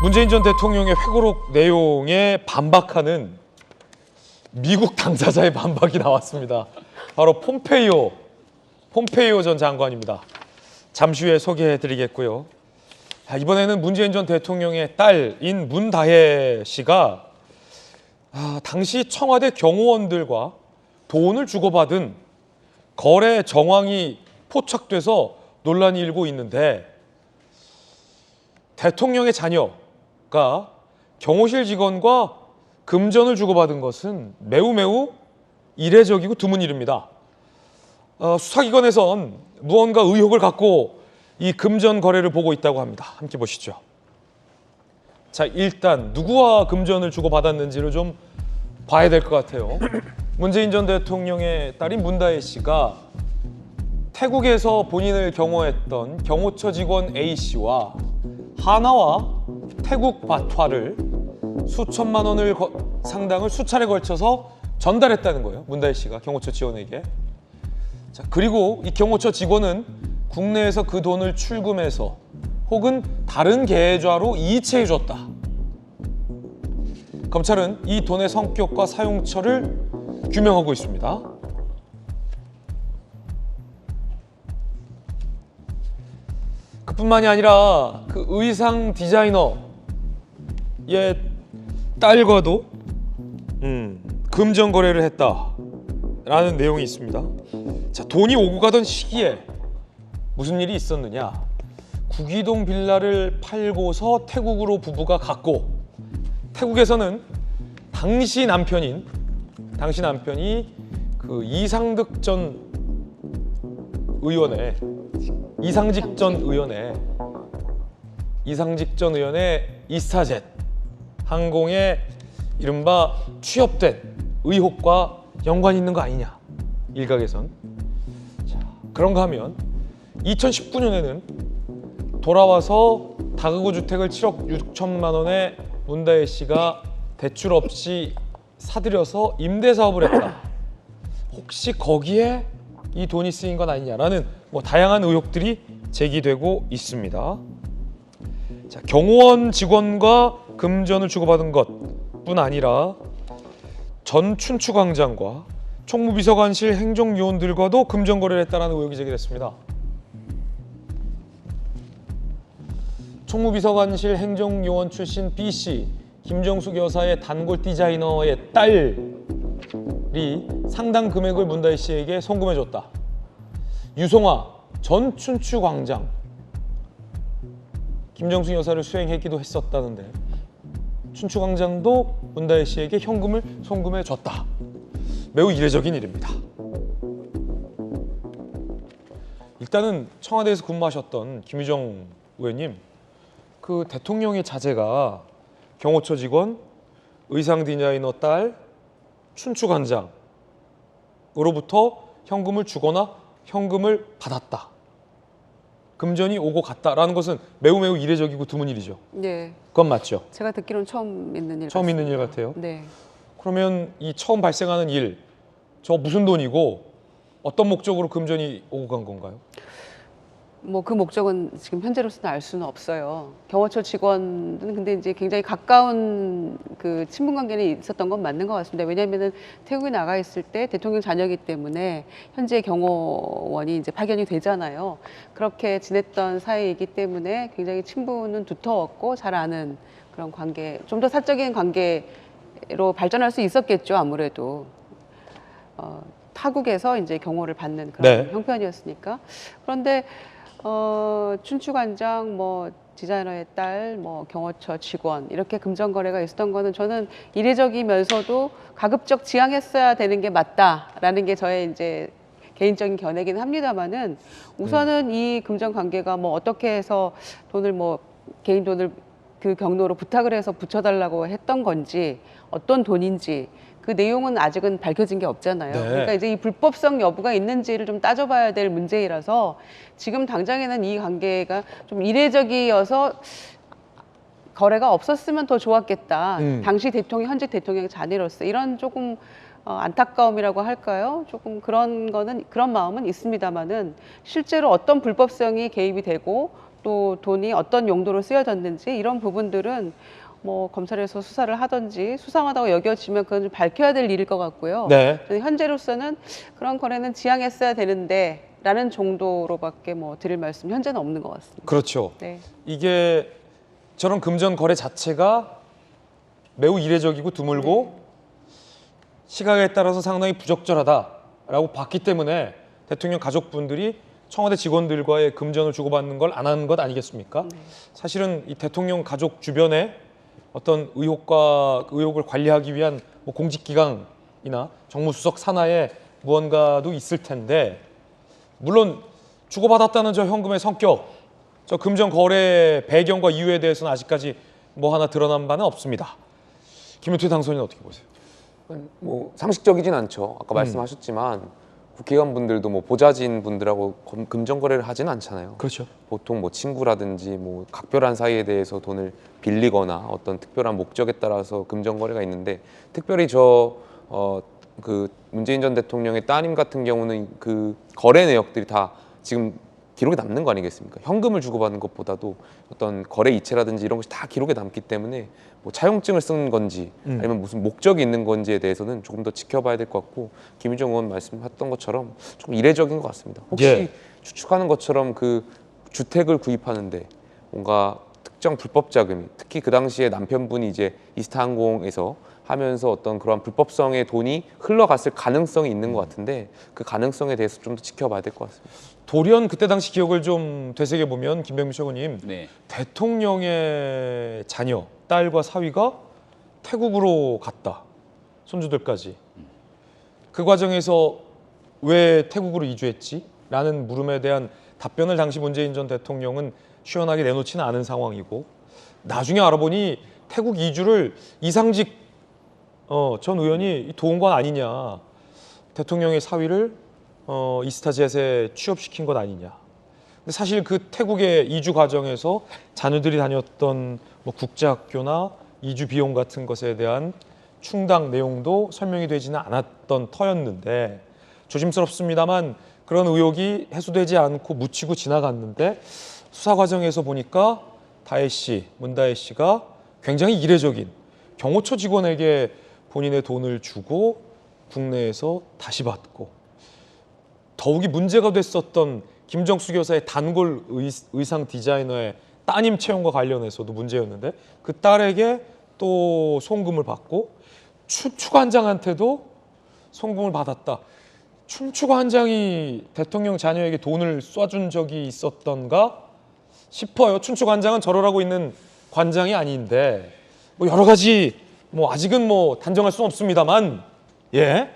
문재인 전 대통령의 회고록 내용에 반박하는 미국 당사자의 반박이 나왔습니다. 바로 폼페이오 전 장관입니다. 잠시 후에 소개해드리겠고요. 이번에는 문재인 전 대통령의 딸인 문다혜 씨가 당시 청와대 경호원들과 돈을 주고받은 거래 정황이 포착돼서 논란이 일고 있는데, 대통령의 자녀가 경호실 직원과 금전을 주고받은 것은 매우 이례적이고 드문 일입니다. 수사기관에선 무언가 의혹을 갖고 이 금전 거래를 보고 있다고 합니다. 함께 보시죠. 자, 일단 누구와 금전을 주고받았는지를 좀 봐야 될 것 같아요. 문재인 전 대통령의 딸인 문다혜 씨가 태국에서 본인을 경호했던 경호처 직원 A 씨와 하나와 태국 바트화를 수천만 원을 상당을 수차례 걸쳐서 전달했다는 거예요. 문다혜 씨가 경호처 직원에게. 자, 그리고 이 경호처 직원은 국내에서 그 돈을 출금해서 혹은 다른 계좌로 이체해 줬다. 검찰은 이 돈의 성격과 사용처를 규명하고 있습니다. 그뿐만이 아니라 그 의상 디자이너의 딸과도 금전 거래를 했다라는 내용이 있습니다. 자, 돈이 오고 가던 시기에 무슨 일이 있었느냐? 구기동 빌라를 팔고서 태국으로 부부가 갔고, 태국에서는 당시 남편이 그 이상직 전 의원의 이스타젯 항공에 이른바 취업된 의혹과 연관이 있는 거 아니냐, 일각에선. 자, 그런가 하면 2019년에는 돌아와서 다가구 주택을 7억 6천만 원에 문다혜 씨가 대출 없이 사들여서 임대 사업을 했다. 혹시 거기에 이 돈이 쓰인 건 아니냐라는 다양한 의혹들이 제기되고 있습니다. 자, 경호원 직원과 금전을 주고받은 것뿐 아니라 전 춘추광장과 총무비서관실 행정요원들과도 금전 거래를 했다는 의혹이 제기됐습니다. 총무비서관실 행정요원 출신 B씨, 김정숙 여사의 단골 디자이너의 딸이 상당 금액을 문다혜 씨에게 송금해줬다. 유송아 전 춘추광장 김정숙 여사를 수행했기도 했었다는데, 춘추광장도 문다혜 씨에게 현금을 송금해줬다. 매우 이례적인 일입니다. 일단은 청와대에서 근무하셨던 김유정 의원님, 그 대통령의 자제가 경호처 직원, 의상 디자이너 딸, 춘추관장으로부터 현금을 주거나 현금을 받았다. 금전이 오고 갔다라는 것은 매우 이례적이고 드문 일이죠. 네. 그건 맞죠? 제가 듣기로는 처음 있는 일 처음 같습니다. 있는 일 같아요. 네. 그러면 이 처음 발생하는 일, 저 무슨 돈이고 어떤 목적으로 금전이 오고 간 건가요? 그 목적은 지금 현재로서는 알 수는 없어요. 경호처 직원은 근데 이제 굉장히 가까운 그 친분 관계는 있었던 건 맞는 것 같습니다. 왜냐하면은 태국에 나가 있을 때 대통령 자녀이기 때문에 현재 경호원이 이제 파견이 되잖아요. 그렇게 지냈던 사이이기 때문에 굉장히 친분은 두터웠고 잘 아는 그런 관계, 좀 더 사적인 관계로 발전할 수 있었겠죠, 아무래도. 타국에서 이제 경호를 받는 그런 형편이었으니까. 그런데 춘추관장, 디자이너의 딸, 경호처 직원 이렇게 금전 거래가 있었던 거는 저는 이례적이면서도 가급적 지양했어야 되는 게 맞다라는 게 저의 이제 개인적인 견해긴 합니다만은, 우선은 이 금전 관계가 어떻게 해서 돈을 개인 돈을 그 경로로 부탁을 해서 붙여달라고 했던 건지, 어떤 돈인지 그 내용은 아직은 밝혀진 게 없잖아요. 네. 그러니까 이제 이 불법성 여부가 있는지를 좀 따져봐야 될 문제이라서, 지금 당장에는 이 관계가 좀 이례적이어서 거래가 없었으면 더 좋았겠다. 당시 대통령, 현직 대통령의 자녀로서 이런 조금 안타까움이라고 할까요? 조금 그런 마음은 있습니다만은, 실제로 어떤 불법성이 개입이 되고 또 돈이 어떤 용도로 쓰여졌는지 이런 부분들은 뭐 검찰에서 수사를 하든지 수상하다고 여겨지면 그건 좀 밝혀야 될 일일 것 같고요. 네. 저는 현재로서는 그런 거래는 지양했어야 되는데 라는 정도로밖에 뭐 드릴 말씀 현재는 없는 것 같습니다. 그렇죠. 네. 이게 저런 금전 거래 자체가 매우 이례적이고 드물고 시각에 따라서 상당히 부적절하다라고 봤기 때문에 대통령 가족분들이 청와대 직원들과의 금전을 주고받는 걸 안 하는 것 아니겠습니까? 사실은 이 대통령 가족 주변에 어떤 의혹을 관리하기 위한 뭐 공직기강이나 정무수석 산하에 무언가도 있을 텐데, 물론 주고받았다는 저 현금의 성격, 저 금전 거래 배경과 이유에 대해서는 아직까지 뭐 하나 드러난 바는 없습니다. 김은퇴 당선인은 어떻게 보세요? 뭐 상식적이진 않죠. 아까 말씀하셨지만 국회의원분들도 뭐 보좌진 분들하고 금전 거래를 하지는 않잖아요. 그렇죠. 보통 뭐 친구라든지 뭐 각별한 사이에 대해서 돈을 빌리거나 어떤 특별한 목적에 따라서 금전 거래가 있는데, 특별히 그 문재인 전 대통령의 따님 같은 경우는 그 거래 내역들이 다 지금 기록에 남는 거 아니겠습니까? 현금을 주고받는 것보다도 어떤 거래 이체라든지 이런 것이 다 기록에 남기 때문에 뭐 차용증을 쓴 건지 아니면 무슨 목적이 있는 건지에 대해서는 조금 더 지켜봐야 될 것 같고, 김유정 의원 말씀하셨던 것처럼 조금 이례적인 것 같습니다. 혹시 예. 추측하는 것처럼 그 주택을 구입하는데 뭔가 특정 불법 자금이, 특히 그 당시에 남편분이 이제 이스타항공에서 하면서 어떤 그런 불법성의 돈이 흘러갔을 가능성이 있는 것 같은데, 그 가능성에 대해서 좀 더 지켜봐야 될 것 같습니다. 돌연 그때 당시 기억을 좀 되새겨 보면 김병민 최고님, 네. 대통령의 자녀, 딸과 사위가 태국으로 갔다. 손주들까지. 그 과정에서 왜 태국으로 이주했지? 라는 물음에 대한 답변을 당시 문재인 전 대통령은 시원하게 내놓지는 않은 상황이고, 나중에 알아보니 태국 이주를 이상직 전 의원이 도운 건 아니냐. 대통령의 사위를 이스타젯에 취업시킨 것 아니냐. 근데 사실 그 태국의 이주 과정에서 자녀들이 다녔던 뭐 국제학교나 이주 비용 같은 것에 대한 충당 내용도 설명이 되지는 않았던 터였는데, 조심스럽습니다만 그런 의혹이 해소되지 않고 묻히고 지나갔는데, 수사 과정에서 보니까 다혜 씨, 문다혜 씨가 굉장히 이례적인 경호처 직원에게 본인의 돈을 주고 국내에서 다시 받고, 더욱이 문제가 됐었던 김정숙 여사의 단골 의상 디자이너의 따님 채용과 관련해서도 문제였는데, 그 딸에게 또 송금을 받고 춘추관장한테도 송금을 받았다. 춘추관장이 대통령 자녀에게 돈을 쏴준 적이 있었던가 싶어요. 춘추관장은 절호라고 있는 관장이 아닌데, 뭐 여러 가지 뭐 아직은 뭐 단정할 수는 없습니다만, 예.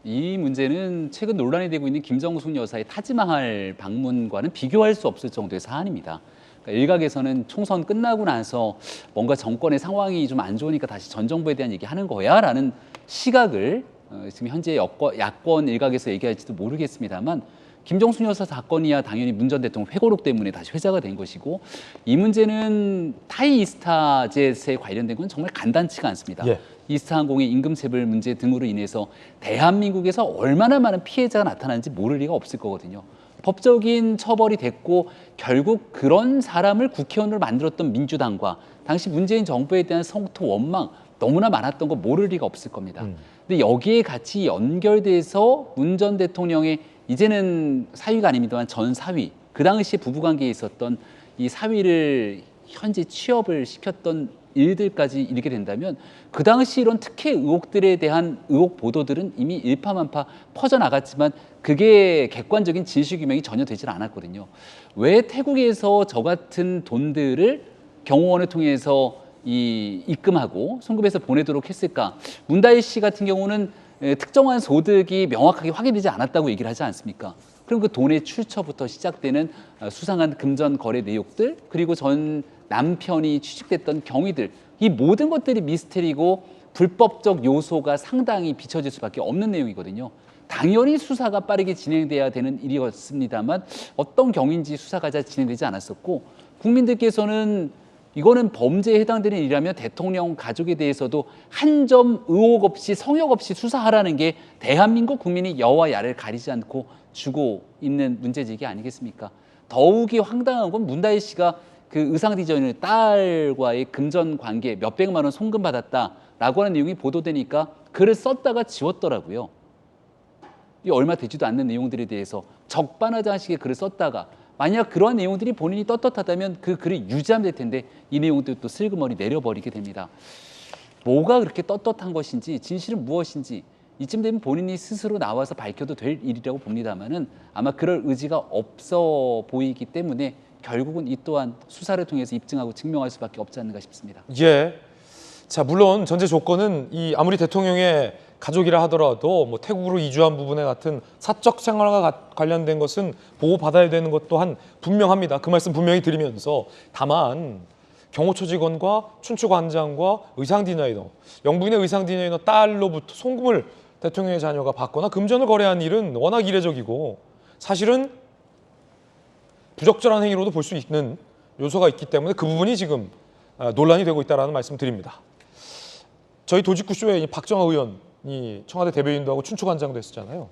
이 문제는 최근 논란이 되고 있는 김정숙 여사의 타지마할 방문과는 비교할 수 없을 정도의 사안입니다. 그러니까 일각에서는 총선 끝나고 나서 뭔가 정권의 상황이 좀 안 좋으니까 다시 전 정부에 대한 얘기하는 거야라는 시각을 지금 현재 야권 일각에서 얘기할지도 모르겠습니다만, 김정숙 여사 사건이야 당연히 문 전 대통령 회고록 때문에 다시 회자가 된 것이고, 이 문제는 타이 이스타젯에 관련된 건 정말 간단치가 않습니다. 예. 이스타항공의 임금체불 문제 등으로 인해서 대한민국에서 얼마나 많은 피해자가 나타나는지 모를 리가 없을 거거든요. 법적인 처벌이 됐고, 결국 그런 사람을 국회의원으로 만들었던 민주당과 당시 문재인 정부에 대한 성토 원망 너무나 많았던 거 모를 리가 없을 겁니다. 근데 여기에 같이 연결돼서 문 전 대통령의 이제는 사위가 아닙니다만 전 사위, 그 당시에 부부관계에 있었던 이 사위를 현재 취업을 시켰던 일들까지 이르게 된다면, 그 당시 이런 특혜 의혹들에 대한 의혹 보도들은 이미 일파만파 퍼져나갔지만 그게 객관적인 진실규명이 전혀 되질 않았거든요. 왜 태국에서 저 같은 돈들을 경호원을 통해서 입금하고 송금해서 보내도록 했을까? 문다희 씨 같은 경우는 특정한 소득이 명확하게 확인되지 않았다고 얘기를 하지 않습니까? 그럼 그 돈의 출처부터 시작되는 수상한 금전 거래 내역들, 그리고 전 남편이 취직됐던 경위들, 이 모든 것들이 미스테리고 불법적 요소가 상당히 비춰질 수밖에 없는 내용이거든요. 당연히 수사가 빠르게 진행돼야 되는 일이었습니다만 어떤 경위인지 수사가 잘 진행되지 않았었고, 국민들께서는 이거는 범죄에 해당되는 일이라면 대통령 가족에 대해서도 한 점 의혹 없이 성역 없이 수사하라는 게 대한민국 국민이 여와 야를 가리지 않고 주고 있는 문제제기 아니겠습니까? 더욱이 황당한 건 문다혜 씨가 그 의상 디자이너 딸과의 금전 관계 몇백만 원 송금 받았다라고 하는 내용이 보도되니까 글을 썼다가 지웠더라고요. 이 얼마 되지도 않는 내용들에 대해서 적반하장식의 글을 썼다가 만약 그러한 내용들이 본인이 떳떳하다면 그 글을 유지하면 될 텐데 이 내용들도 또 슬그머니 내려버리게 됩니다. 뭐가 그렇게 떳떳한 것인지 진실은 무엇인지 이쯤 되면 본인이 스스로 나와서 밝혀도 될 일이라고 봅니다만은 아마 그럴 의지가 없어 보이기 때문에 결국은 이 또한 수사를 통해서 입증하고 증명할 수밖에 없지 않는가 싶습니다. 예. 자, 물론 전제 조건은 이 아무리 대통령의 가족이라 하더라도 뭐 태국으로 이주한 부분에 같은 사적 생활과 관련된 것은 보호받아야 되는 것 또한 분명합니다. 그 말씀 분명히 드리면서 다만 경호처 직원과 춘추관장과 의상 디자이너, 영부인의 의상 디자이너 딸로부터 송금을 대통령의 자녀가 받거나 금전을 거래한 일은 워낙 이례적이고 사실은 부적절한 행위로도 볼 수 있는 요소가 있기 때문에 그 부분이 지금 논란이 되고 있다는 말씀 드립니다. 저희 도직구쇼에 박정아 의원이 청와대 대변인도 하고 춘추관장도 했었잖아요.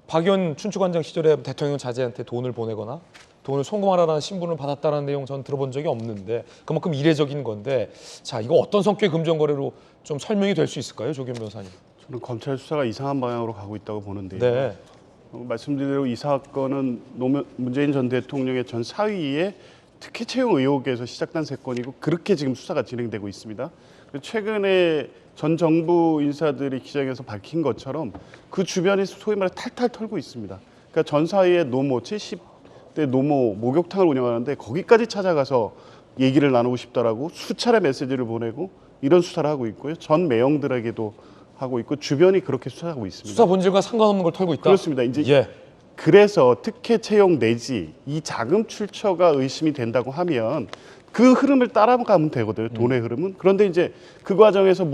박 의원 춘추관장 시절에 대통령 자제한테 돈을 보내거나 돈을 송금하라는 신분을 받았다는 내용 전 들어본 적이 없는데 그만큼 이례적인 건데 자 이거 어떤 성격의 금전 거래로 좀 설명이 될 수 있을까요, 조규현 변호사님? 저는 검찰 수사가 이상한 방향으로 가고 있다고 보는데요. 네. 말씀드린 대로 이 사건은 문재인 전 대통령의 전 사위의 특혜 채용 의혹에서 시작된 사건이고 그렇게 지금 수사가 진행되고 있습니다. 최근에 전 정부 인사들이 기자회견에서 밝힌 것처럼 그 주변이 소위 말해 탈탈 털고 있습니다. 그러니까 전 사위의 노모 70대 노모 목욕탕을 운영하는데 거기까지 찾아가서 얘기를 나누고 싶다라고 수차례 메시지를 보내고 이런 수사를 하고 있고요. 전 매형들에게도 하고 있고 주변이 그렇게 수사하고 있습니다. 수사 본질과 상관없는 걸 털고 있다. 그렇습니다. 이제 예. 그래서 특혜 채용 내지 이 자금 출처가 의심이 된다고 하면 그 흐름을 따라가면 되거든요. 돈의 흐름은. 그런데 이제 그 과정에서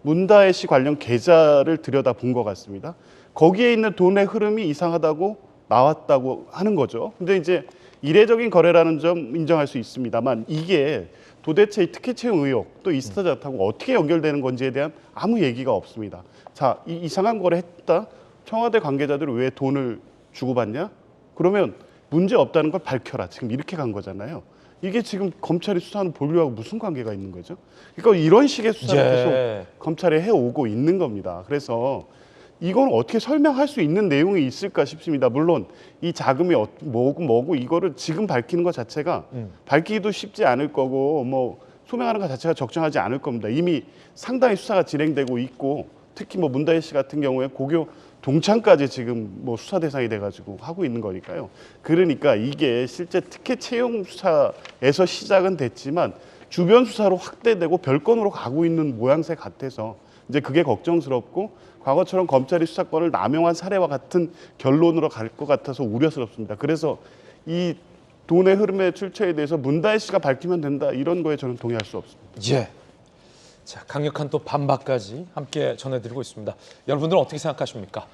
문다혜 씨 관련 계좌를 들여다본 것 같습니다. 거기에 있는 돈의 흐름이 이상하다고 나왔다고 하는 거죠. 근데 이제 이례적인 거래라는 점 인정할 수 있습니다만 이게 도대체 이 특혜 채용 의혹 또 이스타자하고 어떻게 연결되는 건지에 대한 아무 얘기가 없습니다. 자, 이 이상한 거래 했다. 청와대 관계자들이 왜 돈을 주고받냐? 그러면 문제 없다는 걸 밝혀라. 지금 이렇게 간 거잖아요. 이게 지금 검찰이 수사하는 본류하고 무슨 관계가 있는 거죠? 그러니까 이런 식의 수사를 계속 검찰이 해오고 있는 겁니다. 그래서 이건 어떻게 설명할 수 있는 내용이 있을까 싶습니다. 물론 이 자금이 뭐고 이거를 지금 밝히는 것 자체가 밝히기도 쉽지 않을 거고 뭐 소명하는 것 자체가 적정하지 않을 겁니다. 이미 상당히 수사가 진행되고 있고 특히 뭐 문다혜 씨 같은 경우에 고교 동창까지 지금 뭐 수사 대상이 돼가지고 하고 있는 거니까요. 그러니까 이게 실제 특혜 채용 수사에서 시작은 됐지만 주변 수사로 확대되고 별건으로 가고 있는 모양새 같아서 이제 그게 걱정스럽고 과거처럼 검찰이 수사권을 남용한 사례와 같은 결론으로 갈 것 같아서 우려스럽습니다. 그래서 이 돈의 흐름의 출처에 대해서 문다혜 씨가 밝히면 된다 이런 거에 저는 동의할 수 없습니다. 예. 자, 강력한 또 반박까지 함께 전해드리고 있습니다. 여러분들은 어떻게 생각하십니까?